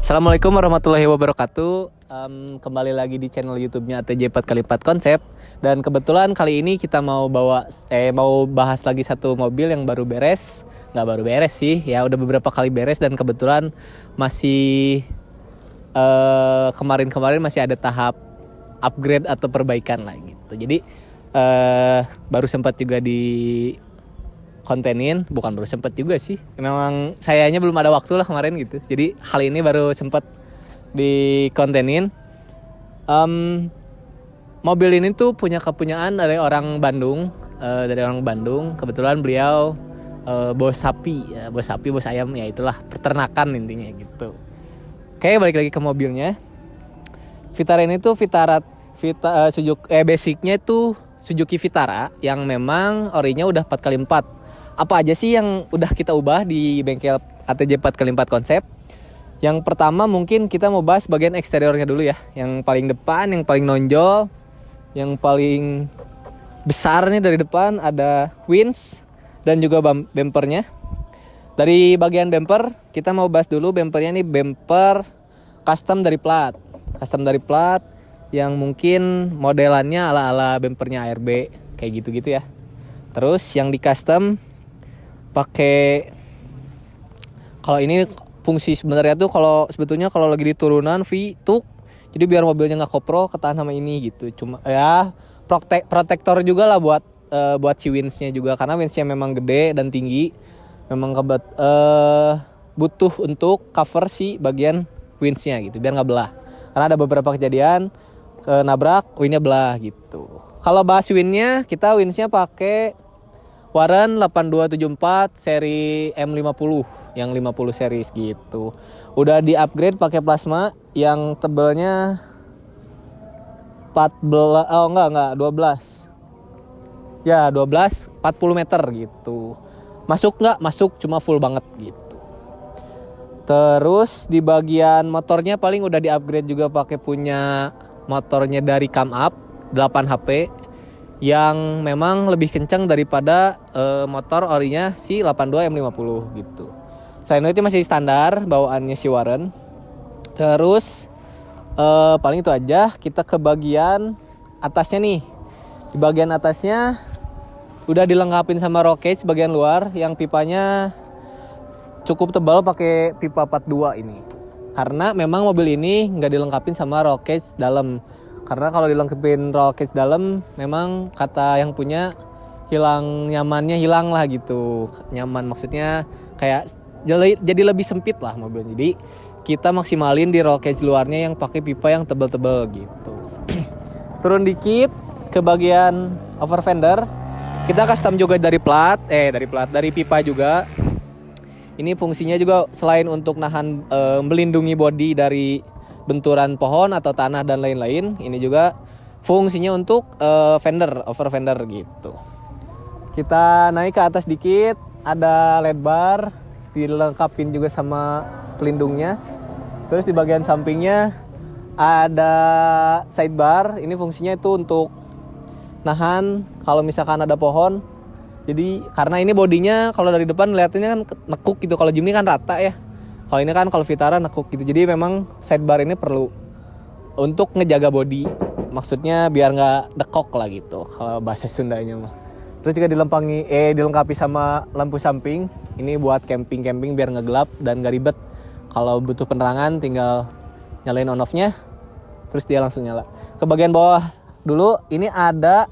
Assalamualaikum warahmatullahi wabarakatuh. Kembali lagi di channel YouTube-nya ATJ 4x4 Konsep. Dan kebetulan kali ini kita mau bahas lagi satu mobil yang baru beres. Nggak baru beres sih, ya udah beberapa kali beres dan kebetulan masih kemarin-kemarin masih ada tahap upgrade atau perbaikan lah gitu. Jadi baru sempat juga di kontenin, bukan baru sempat juga sih. Memang sayanya belum ada waktu lah kemarin gitu. Jadi hal ini baru sempat di kontenin. Mobil ini tuh punya kepunyaan dari orang Bandung, Kebetulan beliau bos sapi, ya, bos ayam, ya itulah peternakan intinya gitu. Oke, balik lagi ke mobilnya. Vitara ini tuh basicnya itu Suzuki Vitara yang memang orinya udah 4x4. Apa aja sih yang udah kita ubah di bengkel ATJ 4x4 Konsep? Yang pertama mungkin kita mau bahas bagian eksteriornya dulu ya. Yang paling depan, yang paling nonjol, yang paling besar nih dari depan ada winch dan juga bumpernya. Dari bagian bumper, kita mau bahas dulu bumpernya nih, bumper custom dari plat. Custom dari plat yang mungkin modelannya ala-ala bumpernya ARB kayak gitu-gitu ya. Terus yang di custom pakai, kalau ini fungsi sebenarnya tuh sebetulnya kalau lagi di turunan V-tuk, jadi biar mobilnya nggak kopro ketahan sama ini gitu. Cuma ya protektor juga lah buat si winch-nya juga, karena winch-nya memang gede dan tinggi, memang butuh untuk cover si bagian winch-nya gitu biar nggak belah, karena ada beberapa kejadian nabrak winch-nya belah gitu. Kalau bahas winch-nya, kita winch-nya pakai Warren 8274 seri M50 yang 50 series gitu. Udah di-upgrade pakai plasma yang tebelnya 12. Ya, 12 40 meter gitu. Masuk nggak? Masuk, cuma full banget gitu. Terus di bagian motornya paling udah di-upgrade juga pakai punya motornya dari Come Up 8 HP yang memang lebih kencang daripada motor orinya si 82 M50 gitu. Selain itu masih standar bawaannya si Warren. Terus paling itu aja. Kita ke bagian atasnya nih. Di bagian atasnya udah dilengkapin sama roll cage bagian luar yang pipanya cukup tebal pakai pipa 42 ini. Karena memang mobil ini nggak dilengkapin sama roll cage dalam. Karena kalau dilengkapin roll cage dalam, memang kata yang punya nyamannya hilang lah gitu. Nyaman maksudnya kayak jadi lebih sempit lah mobil. Jadi kita maksimalin di roll cage luarnya yang pakai pipa yang tebal-tebal gitu. Turun dikit ke bagian over fender, kita custom juga dari pipa juga. Ini fungsinya juga selain untuk melindungi bodi dari benturan pohon atau tanah dan lain-lain, ini juga fungsinya untuk over fender gitu. Kita naik ke atas dikit, ada LED bar, dilengkapin juga sama pelindungnya. Terus di bagian sampingnya ada sidebar, ini fungsinya itu untuk nahan kalau misalkan ada pohon. Jadi karena ini bodinya kalau dari depan lihatnya kan nekuk gitu, kalau Jimny kan rata ya. Kalau ini kan kalau Vitara nekuk gitu. Jadi memang sidebar ini perlu untuk ngejaga bodi. Maksudnya biar nggak dekok lah gitu kalau bahasa Sundanya mah. Terus juga dilengkapi sama lampu samping. Ini buat camping biar nggak gelap dan nggak ribet. Kalau butuh penerangan tinggal nyalain on off-nya, terus dia langsung nyala. Ke bagian bawah dulu ini ada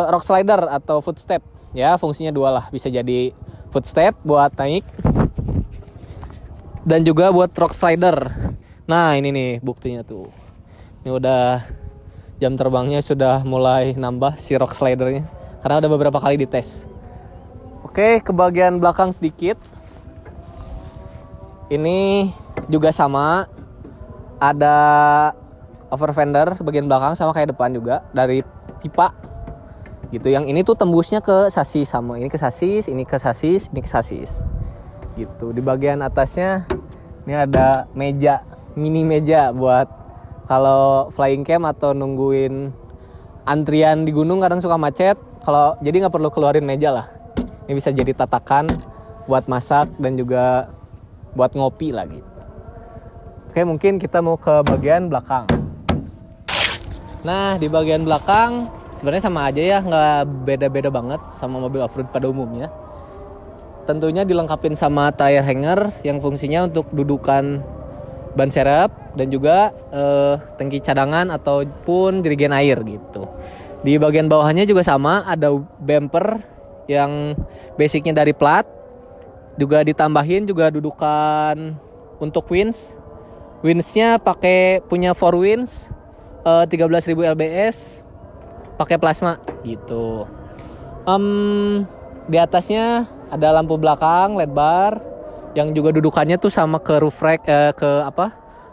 rock slider atau footstep. Ya, fungsinya dua lah. Bisa jadi footstep buat naik dan juga buat rock slider. Nah, ini nih buktinya tuh. Ini udah jam terbangnya sudah mulai nambah si rock slidernya, karena udah beberapa kali dites. Oke, ke bagian belakang sedikit. Ini juga sama. Ada over fender bagian belakang sama kayak depan juga dari pipa. Gitu. Yang ini tuh tembusnya ke sasis, sama ini ke sasis, ini ke sasis, ini ke sasis. Gitu. Di bagian atasnya ini ada mini meja buat kalau flying camp atau nungguin antrian di gunung kadang suka macet. Jadi nggak perlu keluarin meja lah. Ini bisa jadi tatakan buat masak dan juga buat ngopi lah gitu. Oke, mungkin kita mau ke bagian belakang. Nah, di bagian belakang sebenarnya sama aja ya, nggak beda-beda banget sama mobil off-road pada umumnya. Tentunya dilengkapin sama tire hanger yang fungsinya untuk dudukan ban serep dan juga tangki cadangan ataupun jerigen air gitu. Di bagian bawahnya juga sama, ada bumper yang basicnya dari plat. Juga ditambahin juga dudukan untuk winch. Winchnya punya 4 winch 13.000 lbs, pakai plasma gitu. Di atasnya ada lampu belakang LED bar yang juga dudukannya tuh sama ke roof rack,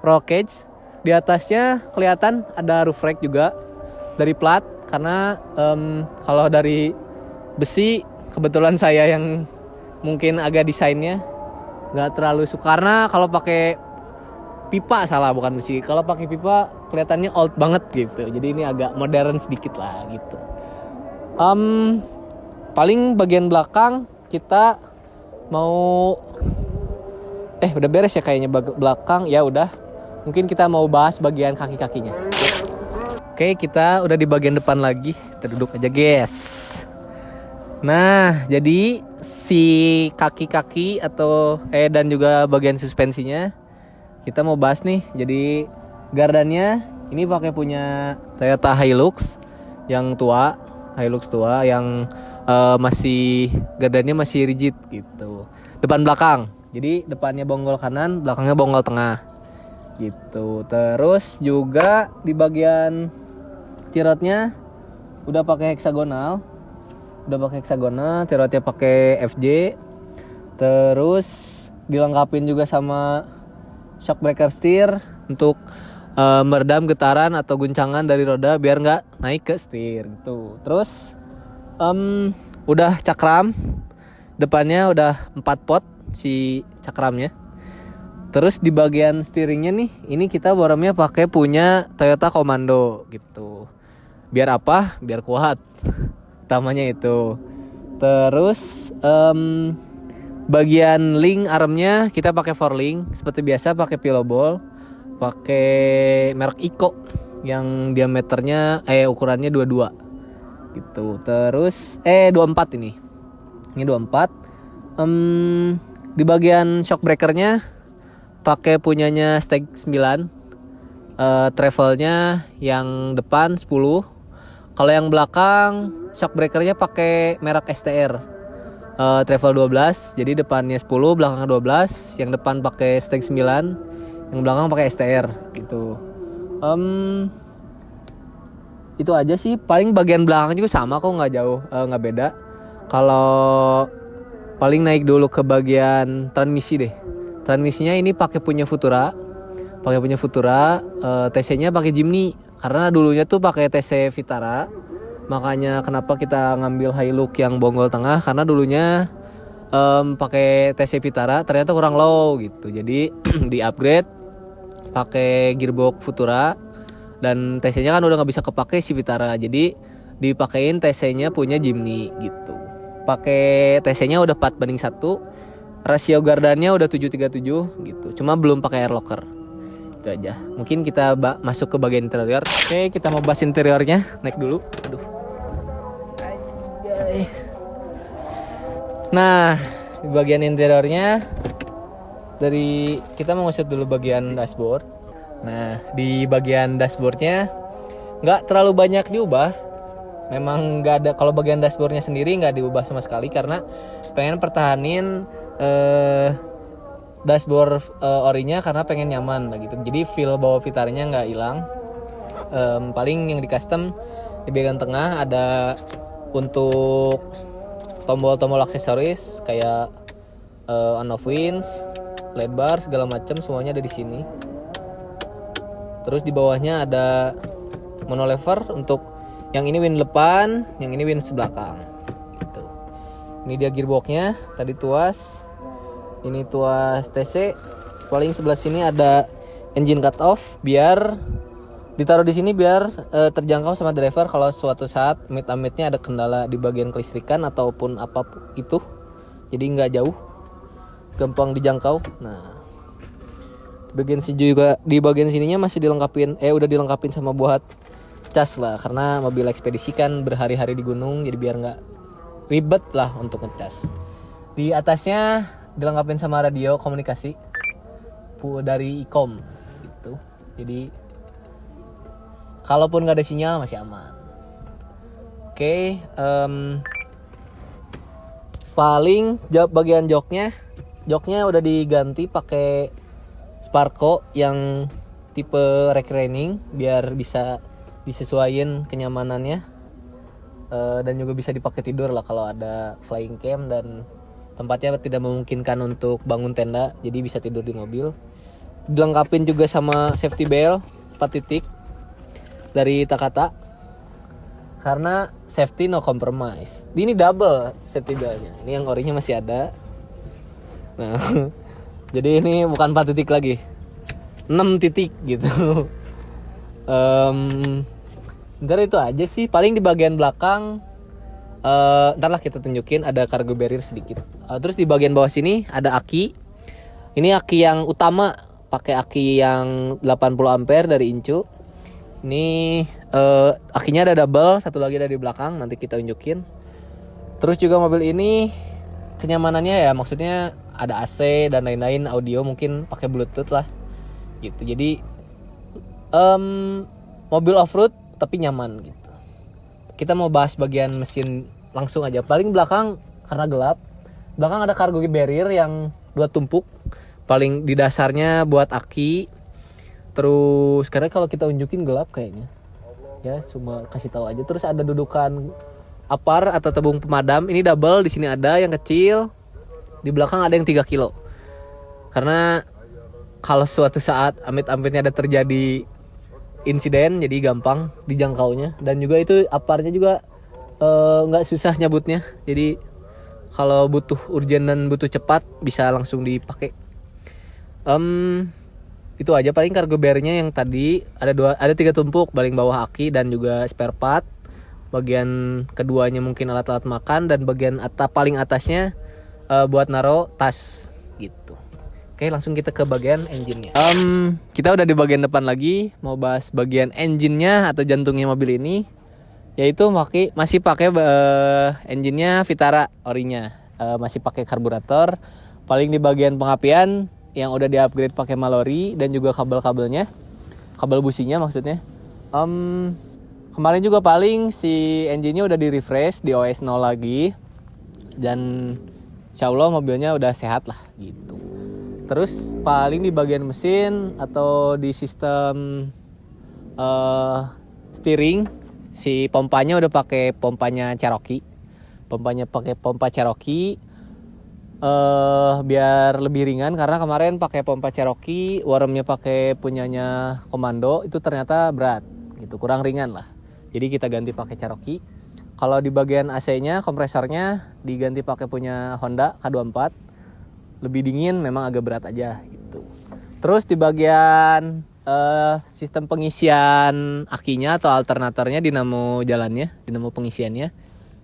roll cage. Di atasnya kelihatan ada roof rack juga dari plat, karena kalau dari besi kebetulan saya yang mungkin agak desainnya nggak terlalu suka, karena kalau pakai pipa bukan besi. Kalau pakai pipa kelihatannya old banget gitu. Jadi ini agak modern sedikit lah gitu. Paling bagian belakang kita mau udah beres ya kayaknya belakang. Ya udah. Mungkin kita mau bahas bagian kaki-kakinya. Oke, kita udah di bagian depan lagi. Kita duduk aja, guys. Nah, jadi si kaki-kaki dan juga bagian suspensinya kita mau bahas nih. Jadi gardannya ini pakai punya Toyota Hilux yang tua, yang gardannya masih rigid gitu. Depan belakang. Jadi depannya bonggol kanan, belakangnya bonggol tengah. Gitu. Terus juga di bagian tirotnya udah pakai heksagonal. Tirotnya pakai FJ. Terus dilengkapin juga sama shock breaker setir untuk meredam getaran atau guncangan dari roda biar nggak naik ke setir gitu. Terus udah cakram, depannya udah 4 pot si cakramnya. Terus di bagian steeringnya nih, ini kita boremnya pakai punya Toyota Commando gitu. Biar apa? Biar kuat. Utamanya itu. Terus bagian link armnya kita pakai 4-link seperti biasa, pakai pillow ball, pakai merek Iko yang diameternya ukurannya 22 gitu. Terus 24 ini. Ini 24. Di bagian shock breakernya pakai punyanya Steg 9. Travelnya yang depan 10. Kalau yang belakang shock breakernya pakai merek STR. Travel 12, jadi depannya 10, belakangnya 12. Yang depan pakai Steg 9, yang belakang pakai STR gitu. Itu aja sih. Paling bagian belakang juga sama kok, nggak jauh, nggak beda. Kalau paling naik dulu ke bagian transmisi deh. Transmisinya ini pakai punya Futura. TC-nya pakai Jimny. Karena dulunya tuh pakai TC Vitara. Makanya kenapa kita ngambil Hilux yang bonggol tengah, karena dulunya pakai TC Vitara ternyata kurang low gitu. Jadi di upgrade pakai gearbox Futura, dan TC-nya kan udah nggak bisa kepake si Vitara. Jadi dipakein TC-nya punya Jimny gitu. Pakai TC-nya udah 4:1. Rasio gardannya udah 7:37 gitu. Cuma belum pakai air locker. Itu aja. Mungkin kita masuk ke bagian interior. Oke, kita mau bahas interiornya. Naik dulu. Aduh. Anjay. Nah, di bagian interiornya kita mau ngusut dulu bagian dashboard. Nah, di bagian dashboardnya nggak terlalu banyak diubah. Memang nggak ada, kalau bagian dashboardnya sendiri nggak diubah sama sekali karena pengen pertahanin dashboard orinya karena pengen nyaman gitu. Jadi feel bawa Vitaranya nggak hilang. Paling yang di custom di bagian tengah ada untuk tombol-tombol aksesoris kayak on off winch, LED bar segala macam, semuanya ada di sini. Terus di bawahnya ada monolever untuk yang ini win depan, yang ini win belakang. Gitu. Ini dia gearboxnya, tadi tuas. Ini tuas TC. Paling sebelah sini ada engine cut off, biar ditaruh di sini biar terjangkau sama driver kalau suatu saat amit-amitnya ada kendala di bagian kelistrikan ataupun apapun itu. Jadi nggak jauh, gampang dijangkau. Nah, Di bagian sininya masih dilengkapin, udah dilengkapin sama buat cas lah, karena mobil ekspedisi kan berhari-hari di gunung, jadi biar nggak ribet lah untuk ngecas. Di atasnya dilengkapin sama radio komunikasi dari Ikom gitu. Jadi kalaupun nggak ada sinyal masih aman. Oke, paling bagian joknya udah diganti pakai Sparco yang tipe reclining biar bisa disesuaikan kenyamanannya, dan juga bisa dipakai tidur lah kalau ada flying camp dan tempatnya tidak memungkinkan untuk bangun tenda, jadi bisa tidur di mobil. Dilengkapin juga sama safety belt 4 titik dari Takata, karena safety no compromise. Ini double safety beltnya, ini yang orinya masih ada. Nah jadi ini bukan 4 titik lagi, 6 titik gitu. Ntar itu aja sih, paling di bagian belakang ntar lah kita tunjukin ada cargo barrier sedikit. Terus di bagian bawah sini ada aki. Ini aki yang utama, pakai aki yang 80 ampere dari Incu. Ini akinya ada double, satu lagi ada di belakang, nanti kita tunjukin. Terus juga mobil ini kenyamanannya ya, maksudnya ada AC dan lain-lain, audio mungkin pakai Bluetooth lah gitu. Jadi mobil off-road tapi nyaman gitu. Kita mau bahas bagian mesin langsung aja. Paling belakang karena gelap, belakang ada cargo barrier yang 2 tumpuk, paling di dasarnya buat aki. Terus karena kalau kita unjukin gelap kayaknya ya, cuma kasih tahu aja. Terus ada dudukan apar atau tabung pemadam, ini double, di sini ada yang kecil, di belakang ada yang 3 kilo. Karena kalau suatu saat amit-amitnya ada terjadi insiden, jadi gampang dijangkaunya. Dan juga itu aparnya juga nggak susah nyabutnya, jadi kalau butuh urgent dan butuh cepat bisa langsung dipakai. Itu aja paling cargo barrier-nya yang tadi ada 3 tumpuk, paling bawah aki dan juga spare part. Bagian keduanya mungkin alat-alat makan, dan bagian paling atasnya buat naro tas gitu. Oke, langsung kita ke bagian engine-nya. Kita udah di bagian depan lagi, mau bahas bagian engine-nya atau jantungnya mobil ini, yaitu masih pakai engine-nya Vitara orinya, masih pakai karburator. Paling di bagian pengapian yang udah di-upgrade pakai Mallory, dan juga kabel-kabelnya, kabel businya maksudnya. Kemarin juga paling si engine-nya udah di-refresh di OS 0 lagi, dan insyaallah mobilnya udah sehat lah gitu. Terus paling di bagian mesin atau di sistem steering, si pompanya udah pakai pompanya Cherokee. Pompanya pakai pompa Cherokee biar lebih ringan, karena kemarin pakai pompa Cherokee, warmnya pakai punyanya Komando, itu ternyata berat gitu, kurang ringan lah. Jadi kita ganti pakai Cherokee. Kalau di bagian AC-nya, kompresornya diganti pakai punya Honda K24. Lebih dingin, memang agak berat aja gitu. Terus di bagian sistem pengisian akinya atau alternatornya, dinamo jalannya, dinamo pengisiannya,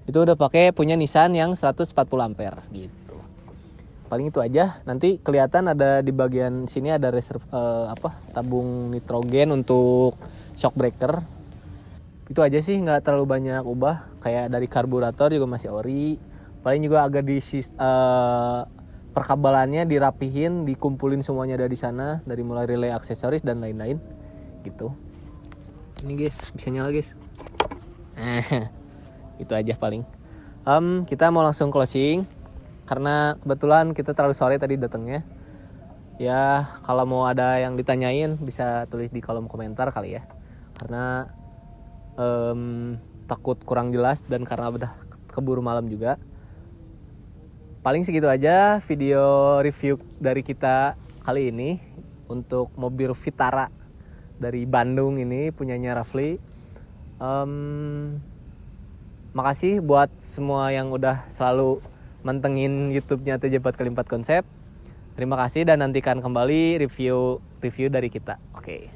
itu udah pakai punya Nissan yang 140 ampere gitu. Paling itu aja. Nanti kelihatan ada di bagian sini ada tabung nitrogen untuk shock breaker. Itu aja sih, nggak terlalu banyak ubah. Kayak dari karburator juga masih ori. Paling juga agak di perkabelannya dirapihin, dikumpulin semuanya dari sana, dari mulai relay, aksesoris dan lain-lain gitu. Ini guys, bisa nyala guys. Itu aja paling. Kita mau langsung closing karena kebetulan kita terlalu sore tadi datangnya. Ya, kalau mau ada yang ditanyain bisa tulis di kolom komentar kali ya. Karena takut kurang jelas dan karena udah keburu malam juga. Paling segitu aja video review dari kita kali ini untuk mobil Vitara dari Bandung ini punyanya Rafli. Makasih buat semua yang udah selalu mantengin YouTube-nya TJ4x4 Konsep. Terima kasih dan nantikan kembali review dari kita. Oke.